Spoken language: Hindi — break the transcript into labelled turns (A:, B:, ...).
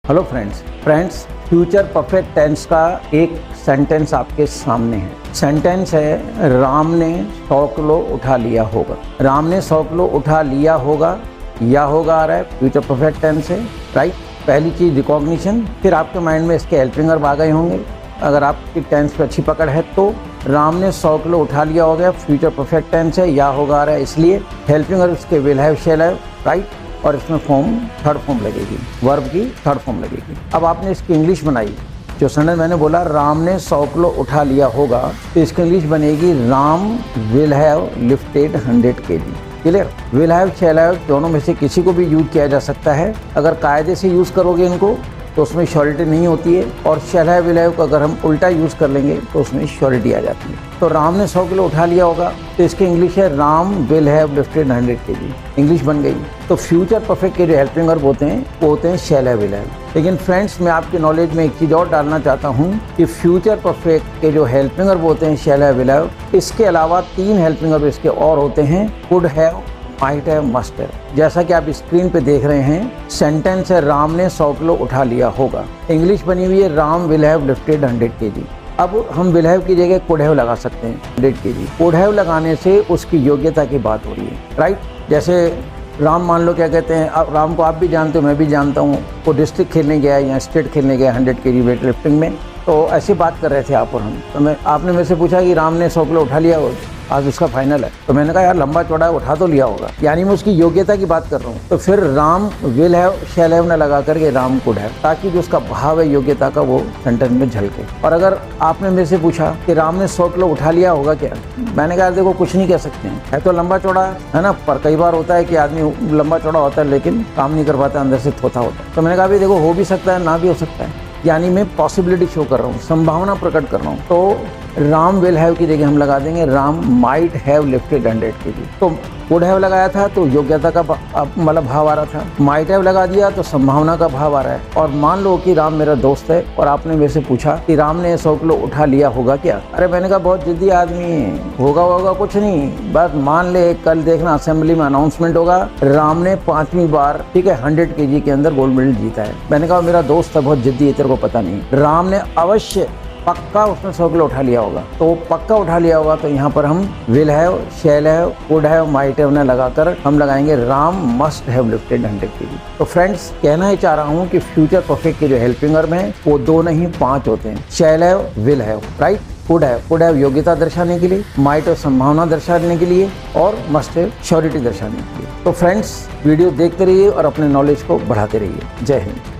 A: Hello friends future perfect tense का एक सेंटेंस आपके सामने है। सेंटेंस है राम ने 100 किलो उठा लिया होगा। राम ने 100 किलो उठा लिया होगा, या होगा आ रहा है, फ्यूचर परफेक्ट टेंस है, राइट। पहली चीज़ रिकॉग्निशन, फिर आपके माइंड में इसके हेल्पिंग वर्ब आ गए होंगे। अगर आपकी टेंस पे अच्छी पकड़ है तो राम ने 100 किलो उठा लिया हो गया, फ्यूचर परफेक्ट टेंस है, या होगा आ रहा है, इसलिए हेल्पिंग वर्ब इसके will have, shall have, right. और इसमें फॉर्म थर्ड फॉर्म लगेगी, वर्ब की थर्ड फॉर्म लगेगी। अब आपने इसकी इंग्लिश बनाई, जो सेंटेंस मैंने बोला राम ने 100 किलो उठा लिया होगा, तो इसकी इंग्लिश बनेगी Ram will have lifted 100 kg। Clear. Will have, shall have दोनों में से किसी को भी यूज किया जा सकता है। अगर कायदे से यूज़ करोगे इनको तो उसमें श्योरिटी नहीं होती है, और शैल हैव विल हैव को अगर हम उल्टा यूज़ कर लेंगे तो उसमें श्योरिटी आ जाती है। तो राम ने 100 किलो उठा लिया होगा, तो इसकी इंग्लिश है Ram will have lifted 100 kg। English बन गई। तो फ्यूचर परफेक्ट के जो हेल्पिंग वर्ब होते हैं वो होते हैं शैल हैव, विल हैव। लेकिन फ्रेंड्स, मैं आपकी नॉलेज में एक चीज़ और डालना चाहता हूँ कि फ्यूचर परफेक्ट के जो हेल्पिंग वर्ब होते हैं शैल हैव, विल हैव, इसके अलावा 3 हेल्पिंग वर्ब इसके और होते हैं, could have, might have, must have. जैसा कि आप स्क्रीन पे देख रहे हैं, सेंटेंस है राम ने 100 किलो उठा लिया होगा। इंग्लिश बनी हुई है Ram will have lifted 100 kg। अब हम विल हैव की जगह कुड हैव लगा सकते हैं 100 kg। कुड हैव लगाने से उसकी योग्यता की बात हो रही है, राइट। जैसे राम मान लो क्या कहते हैं, अब राम को आप भी जानते हो, मैं भी जानता हूँ, वो डिस्ट्रिक्ट खेलने गया या स्टेट खेलने गया 100 kg वेट लिफ्टिंग में। तो ऐसी बात कर रहे थे आप और हम, तो आपने मेरे से पूछा कि राम ने 100 किलो उठा लिया हो, आज उसका फाइनल है। तो मैंने कहा यार लंबा चौड़ा उठा तो लिया होगा, यानी मैं उसकी योग्यता की बात कर रहा हूँ। तो फिर Ram will have, shall have न लगा करके राम कुड हैव, ताकि जो उसका भाव है योग्यता का वो सेंटेंस में झलके। और अगर आपने मेरे से पूछा कि राम ने 100 किलो उठा लिया होगा क्या, मैंने कहा देखो कुछ नहीं कह सकते हैं, है तो लंबा चौड़ा है ना, पर कई बार होता है कि आदमी लंबा चौड़ा होता है लेकिन काम नहीं कर पाता, अंदर से थोथा होता है। तो मैंने कहा भाई देखो हो भी सकता है, ना भी हो सकता है, यानी मैं पॉसिबिलिटी शो कर रहा हूँ, संभावना प्रकट कर रहा हूँ। तो राम विल हैव की जगह हम लगा देंगे Ram might have lifted 100 kg। तो कुड हैव लगाया था तो योग्यता का मतलब भाव आ रहा था, माइट हैव लगा दिया तो संभावना का भाव आ रहा है। और मान लो कि राम मेरा दोस्त है और आपने मेरे से पूछा कि राम ने 100 किलो उठा लिया होगा क्या, अरे मैंने कहा बहुत जिद्दी आदमी है, होगा कुछ नहीं, बस मान ले कल देखना असेंबली में अनाउंसमेंट होगा, राम ने 5वीं बार, ठीक है, 100 kg के अंदर गोल्ड मेडल जीता है। मैंने कहा मेरा दोस्त है, बहुत जिद्दी है, तेरे को पता नहीं। राम ने अवश्य पक्का उसने 100 किलो उठा लिया होगा, तो पक्का उठा लिया होगा, तो यहाँ पर हम will have, shall have, could have, might have न लगाकर हम लगाएंगे Ram must have lifted 100 kg। तो फ्रेंड्स, कहना ही चाह रहा हूँ कि फ्यूचर परफेक्ट के जो हेल्पिंग वर्ब हैं वो 2 नहीं 5 होते हैं, shall have, will have, right. Could have योग्यता दर्शाने के लिए, माइट हैव संभावना दर्शाने के लिए, और मस्ट हैव श्योरिटी दर्शाने के लिए। तो फ्रेंड्स, वीडियो देखते रहिए और अपने नॉलेज को बढ़ाते रहिए। जय हिंद।